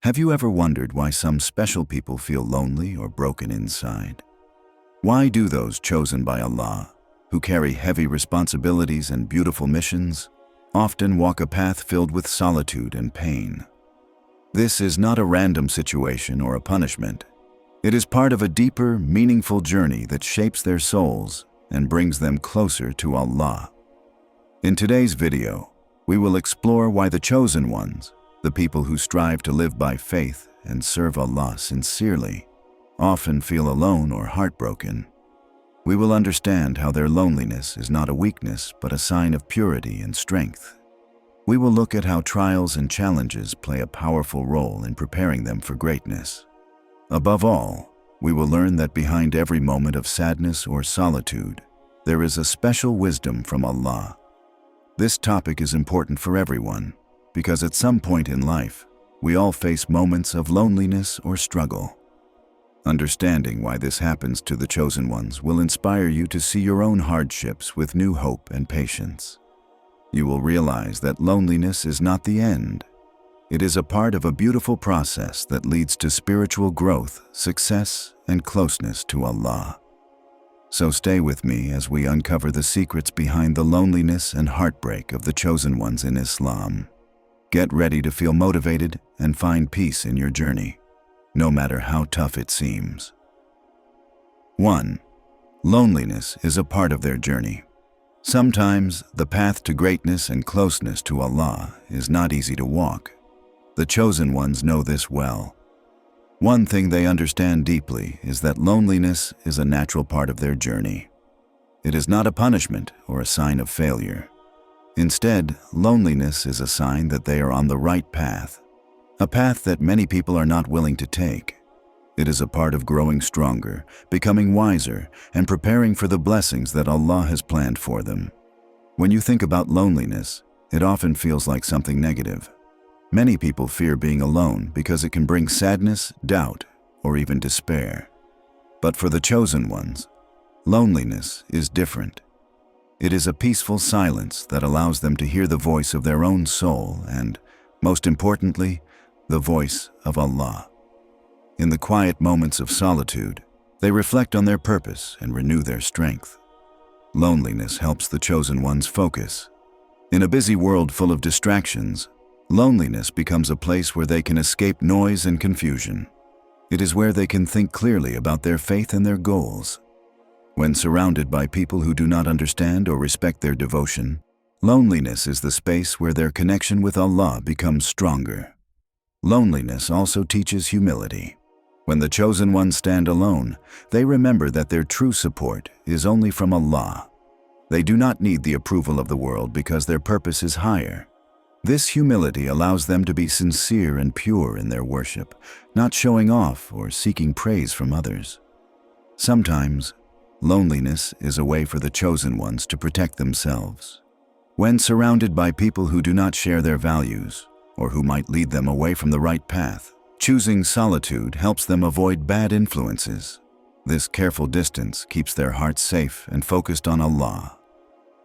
Have you ever wondered why some special people feel lonely or broken inside? Why do those chosen by Allah, who carry heavy responsibilities and beautiful missions, often walk a path filled with solitude and pain? This is not a random situation or a punishment. It is part of a deeper, meaningful journey that shapes their souls and brings them closer to Allah. In today's video, we will explore why the chosen ones, the people who strive to live by faith and serve Allah sincerely, often feel alone or heartbroken. We will understand how their loneliness is not a weakness but a sign of purity and strength. We will look at how trials and challenges play a powerful role in preparing them for greatness. Above all, we will learn that behind every moment of sadness or solitude, there is a special wisdom from Allah. This topic is important for everyone, because at some point in life, we all face moments of loneliness or struggle. Understanding why this happens to the chosen ones will inspire you to see your own hardships with new hope and patience. You will realize that loneliness is not the end. It is a part of a beautiful process that leads to spiritual growth, success, and closeness to Allah. So stay with me as we uncover the secrets behind the loneliness and heartbreak of the chosen ones in Islam. Get ready to feel motivated and find peace in your journey, no matter how tough it seems. 1. Loneliness is a part of their journey. Sometimes the path to greatness and closeness to Allah is not easy to walk. The chosen ones know this well. One thing they understand deeply is that loneliness is a natural part of their journey. It is not a punishment or a sign of failure. Instead, loneliness is a sign that they are on the right path, a path that many people are not willing to take. It is a part of growing stronger, becoming wiser, and preparing for the blessings that Allah has planned for them. When you think about loneliness, it often feels like something negative. Many people fear being alone because it can bring sadness, doubt, or even despair. But for the chosen ones, loneliness is different. It is a peaceful silence that allows them to hear the voice of their own soul and, most importantly, the voice of Allah. In the quiet moments of solitude, they reflect on their purpose and renew their strength. Loneliness helps the chosen ones focus. In a busy world full of distractions, loneliness becomes a place where they can escape noise and confusion. It is where they can think clearly about their faith and their goals. When surrounded by people who do not understand or respect their devotion, loneliness is the space where their connection with Allah becomes stronger. Loneliness also teaches humility. When the chosen ones stand alone, they remember that their true support is only from Allah. They do not need the approval of the world because their purpose is higher. This humility allows them to be sincere and pure in their worship, not showing off or seeking praise from others. Sometimes, loneliness is a way for the chosen ones to protect themselves. When surrounded by people who do not share their values, or who might lead them away from the right path, choosing solitude helps them avoid bad influences. This careful distance keeps their hearts safe and focused on Allah.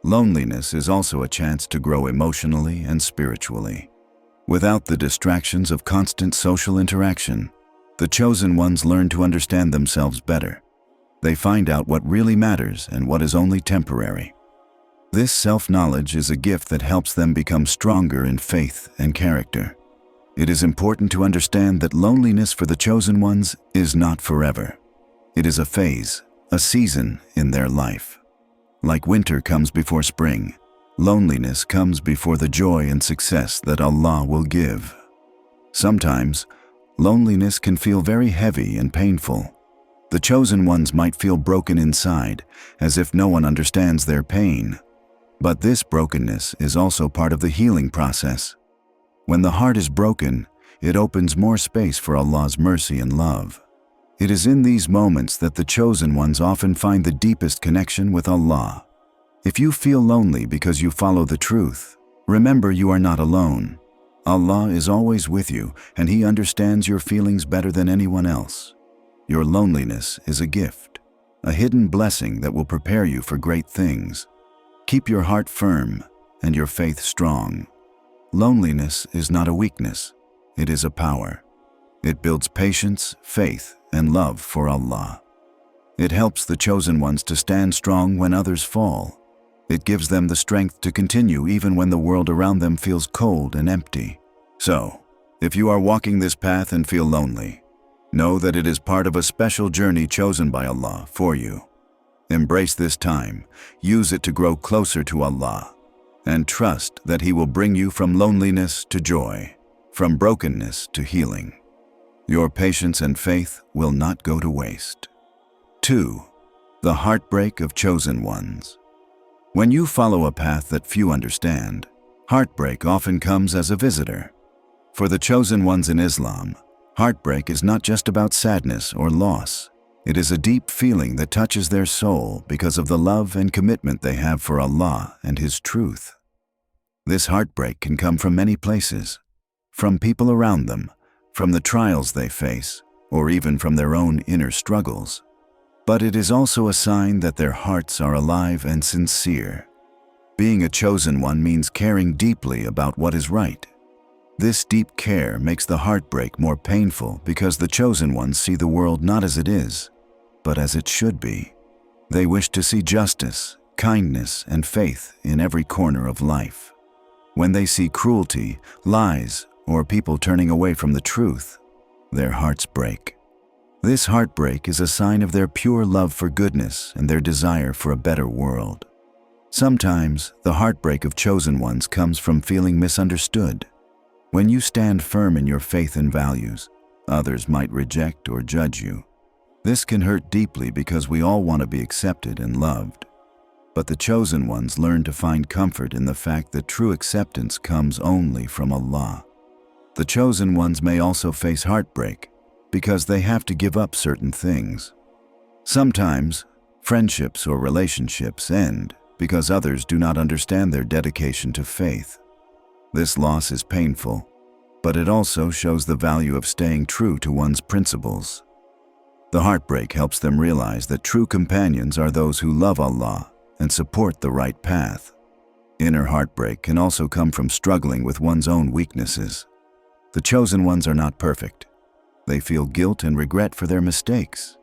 Loneliness is also a chance to grow emotionally and spiritually. Without the distractions of constant social interaction, the chosen ones learn to understand themselves better. They find out what really matters and what is only temporary. This self-knowledge is a gift that helps them become stronger in faith and character. It is important to understand that loneliness for the chosen ones is not forever. It is a phase, a season in their life. Like winter comes before spring, loneliness comes before the joy and success that Allah will give. Sometimes, loneliness can feel very heavy and painful. The chosen ones might feel broken inside, as if no one understands their pain. But this brokenness is also part of the healing process. When the heart is broken, it opens more space for Allah's mercy and love. It is in these moments that the chosen ones often find the deepest connection with Allah. If you feel lonely because you follow the truth, remember you are not alone. Allah is always with you, and He understands your feelings better than anyone else. Your loneliness is a gift, a hidden blessing that will prepare you for great things. Keep your heart firm and your faith strong. Loneliness is not a weakness, it is a power. It builds patience, faith, and love for Allah. It helps the chosen ones to stand strong when others fall. It gives them the strength to continue even when the world around them feels cold and empty. So, if you are walking this path and feel lonely, know that it is part of a special journey chosen by Allah for you. Embrace this time, use it to grow closer to Allah, and trust that He will bring you from loneliness to joy, from brokenness to healing. Your patience and faith will not go to waste. 2. The heartbreak of chosen ones. When you follow a path that few understand, heartbreak often comes as a visitor. For the chosen ones in Islam, heartbreak is not just about sadness or loss. It is a deep feeling that touches their soul because of the love and commitment they have for Allah and His truth. This heartbreak can come from many places, from people around them, from the trials they face, or even from their own inner struggles. But it is also a sign that their hearts are alive and sincere. Being a chosen one means caring deeply about what is right. This deep care makes the heartbreak more painful because the chosen ones see the world not as it is, but as it should be. They wish to see justice, kindness, and faith in every corner of life. When they see cruelty, lies, or people turning away from the truth, their hearts break. This heartbreak is a sign of their pure love for goodness and their desire for a better world. Sometimes, the heartbreak of chosen ones comes from feeling misunderstood. When you stand firm in your faith and values, others might reject or judge you. This can hurt deeply because we all want to be accepted and loved. But the chosen ones learn to find comfort in the fact that true acceptance comes only from Allah. The chosen ones may also face heartbreak because they have to give up certain things. Sometimes, friendships or relationships end because others do not understand their dedication to faith. This loss is painful, but it also shows the value of staying true to one's principles. The heartbreak helps them realize that true companions are those who love Allah and support the right path. Inner heartbreak can also come from struggling with one's own weaknesses. The chosen ones are not perfect. They feel guilt and regret for their mistakes.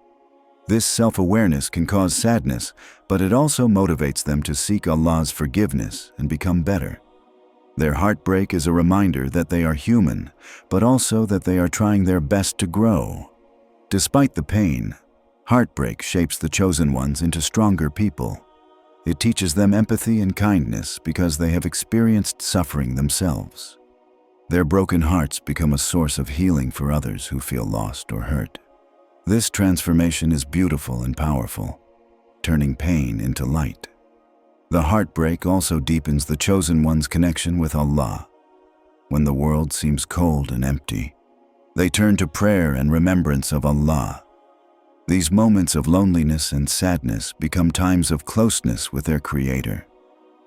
This self-awareness can cause sadness, but it also motivates them to seek Allah's forgiveness and become better. Their heartbreak is a reminder that they are human, but also that they are trying their best to grow. Despite the pain, heartbreak shapes the chosen ones into stronger people. It teaches them empathy and kindness because they have experienced suffering themselves. Their broken hearts become a source of healing for others who feel lost or hurt. This transformation is beautiful and powerful, turning pain into light. The heartbreak also deepens the chosen one's connection with Allah. When the world seems cold and empty, they turn to prayer and remembrance of Allah. These moments of loneliness and sadness become times of closeness with their Creator.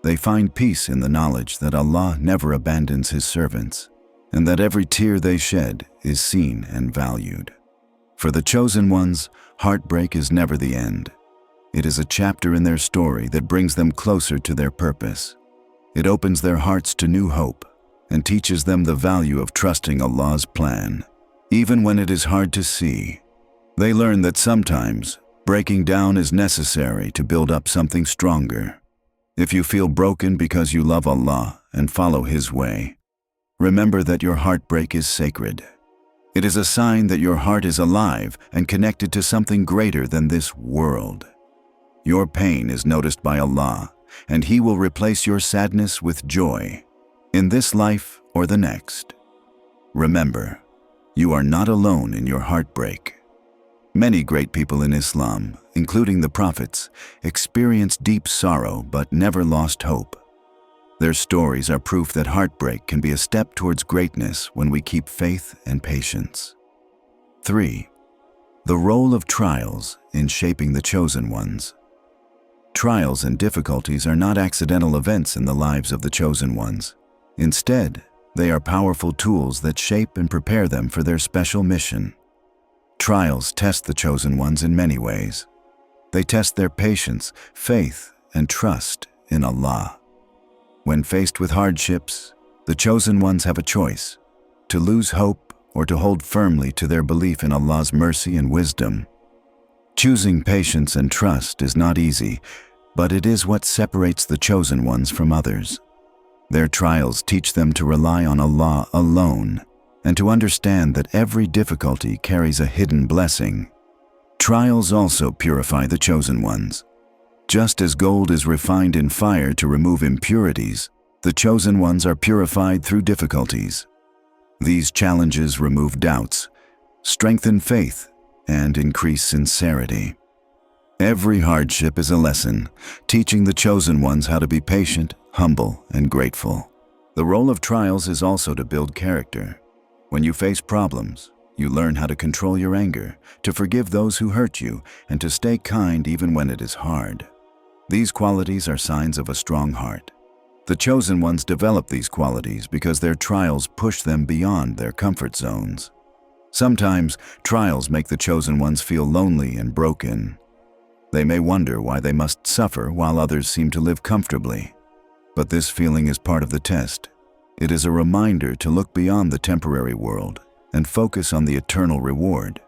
They find peace in the knowledge that Allah never abandons His servants, and that every tear they shed is seen and valued. For the chosen ones, heartbreak is never the end. It is a chapter in their story that brings them closer to their purpose. It opens their hearts to new hope and teaches them the value of trusting Allah's plan. Even when it is hard to see, they learn that sometimes breaking down is necessary to build up something stronger. If you feel broken because you love Allah and follow His way, remember that your heartbreak is sacred. It is a sign that your heart is alive and connected to something greater than this world. Your pain is noticed by Allah, and He will replace your sadness with joy, in this life or the next. Remember, you are not alone in your heartbreak. Many great people in Islam, including the prophets, experienced deep sorrow but never lost hope. Their stories are proof that heartbreak can be a step towards greatness when we keep faith and patience. 3. The role of trials in shaping the chosen ones. Trials and difficulties are not accidental events in the lives of the chosen ones. Instead, they are powerful tools that shape and prepare them for their special mission. Trials test the chosen ones in many ways. They test their patience, faith, and trust in Allah. When faced with hardships, the chosen ones have a choice: to lose hope or to hold firmly to their belief in Allah's mercy and wisdom. Choosing patience and trust is not easy, but it is what separates the chosen ones from others. Their trials teach them to rely on Allah alone and to understand that every difficulty carries a hidden blessing. Trials also purify the chosen ones. Just as gold is refined in fire to remove impurities, the chosen ones are purified through difficulties. These challenges remove doubts, strengthen faith, and increase sincerity. Every hardship is a lesson, teaching the chosen ones how to be patient, humble, and grateful. The role of trials is also to build character. When you face problems, you learn how to control your anger, to forgive those who hurt you, and to stay kind even when it is hard. These qualities are signs of a strong heart. The chosen ones develop these qualities because their trials push them beyond their comfort zones. Sometimes, trials make the chosen ones feel lonely and broken. They may wonder why they must suffer while others seem to live comfortably. But this feeling is part of the test. It is a reminder to look beyond the temporary world and focus on the eternal reward.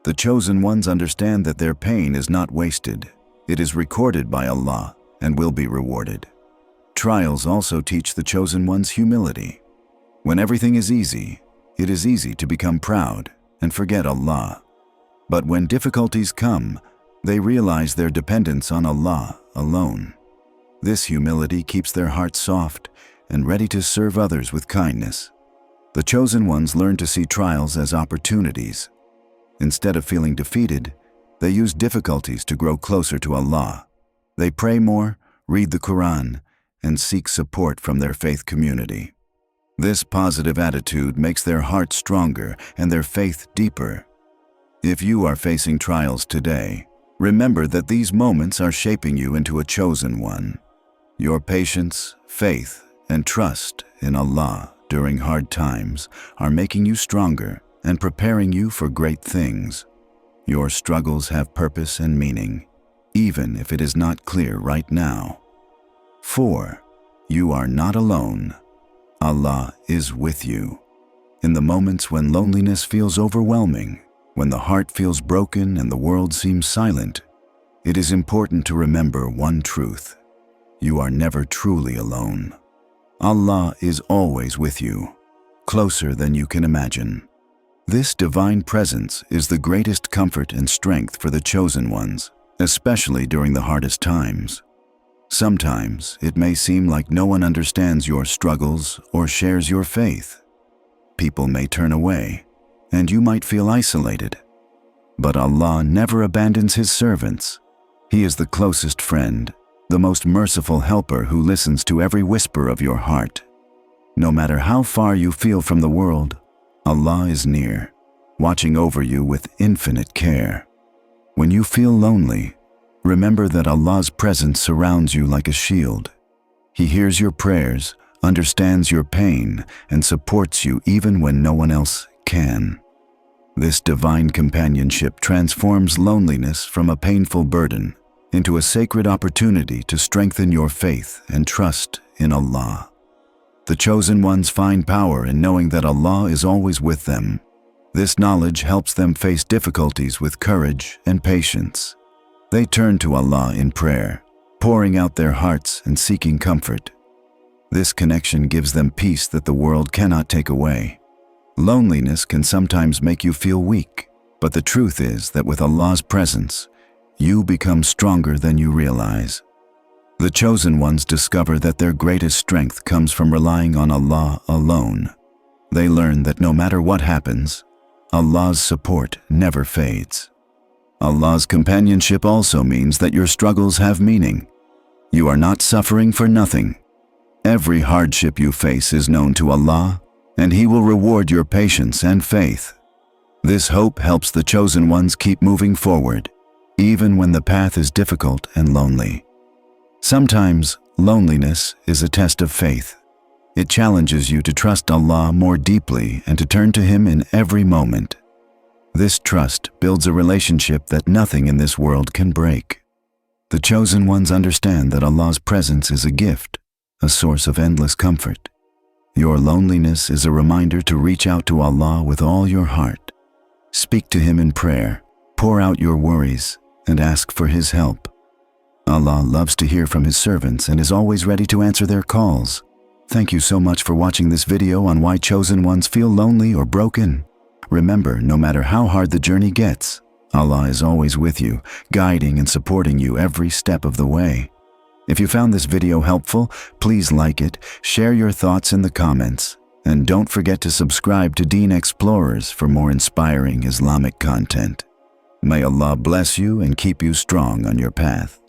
The chosen ones understand that their pain is not wasted. It is recorded by Allah and will be rewarded. Trials also teach the chosen ones humility. When everything is easy, it is easy to become proud and forget Allah. But when difficulties come, they realize their dependence on Allah alone. This humility keeps their hearts soft and ready to serve others with kindness. The chosen ones learn to see trials as opportunities. Instead of feeling defeated, they use difficulties to grow closer to Allah. They pray more, read the Quran, and seek support from their faith community. This positive attitude makes their hearts stronger and their faith deeper. If you are facing trials today, remember that these moments are shaping you into a chosen one. Your patience, faith, and trust in Allah during hard times are making you stronger and preparing you for great things. Your struggles have purpose and meaning, even if it is not clear right now. 4. You are not alone. Allah is with you. In the moments when loneliness feels overwhelming, when the heart feels broken and the world seems silent, it is important to remember one truth. You are never truly alone. Allah is always with you, closer than you can imagine. This divine presence is the greatest comfort and strength for the chosen ones, especially during the hardest times. Sometimes it may seem like no one understands your struggles or shares your faith. People may turn away, and you might feel isolated. But Allah never abandons His servants. He is the closest friend, the most merciful helper who listens to every whisper of your heart. No matter how far you feel from the world, Allah is near, watching over you with infinite care. When you feel lonely, remember that Allah's presence surrounds you like a shield. He hears your prayers, understands your pain, and supports you even when no one else can. This divine companionship transforms loneliness from a painful burden into a sacred opportunity to strengthen your faith and trust in Allah. The chosen ones find power in knowing that Allah is always with them. This knowledge helps them face difficulties with courage and patience. They turn to Allah in prayer, pouring out their hearts and seeking comfort. This connection gives them peace that the world cannot take away. Loneliness can sometimes make you feel weak, but the truth is that with Allah's presence, you become stronger than you realize. The chosen ones discover that their greatest strength comes from relying on Allah alone. They learn that no matter what happens, Allah's support never fades. Allah's companionship also means that your struggles have meaning. You are not suffering for nothing. Every hardship you face is known to Allah, and He will reward your patience and faith. This hope helps the chosen ones keep moving forward, even when the path is difficult and lonely. Sometimes, loneliness is a test of faith. It challenges you to trust Allah more deeply and to turn to Him in every moment. This trust builds a relationship that nothing in this world can break. The chosen ones understand that Allah's presence is a gift, a source of endless comfort. Your loneliness is a reminder to reach out to Allah with all your heart. Speak to Him in prayer, pour out your worries, and ask for His help. Allah loves to hear from His servants and is always ready to answer their calls. Thank you so much for watching this video on why chosen ones feel lonely or broken. Remember, no matter how hard the journey gets, Allah is always with you, guiding and supporting you every step of the way. If you found this video helpful, please like it, share your thoughts in the comments, and don't forget to subscribe to Deen Explorers for more inspiring Islamic content. May Allah bless you and keep you strong on your path.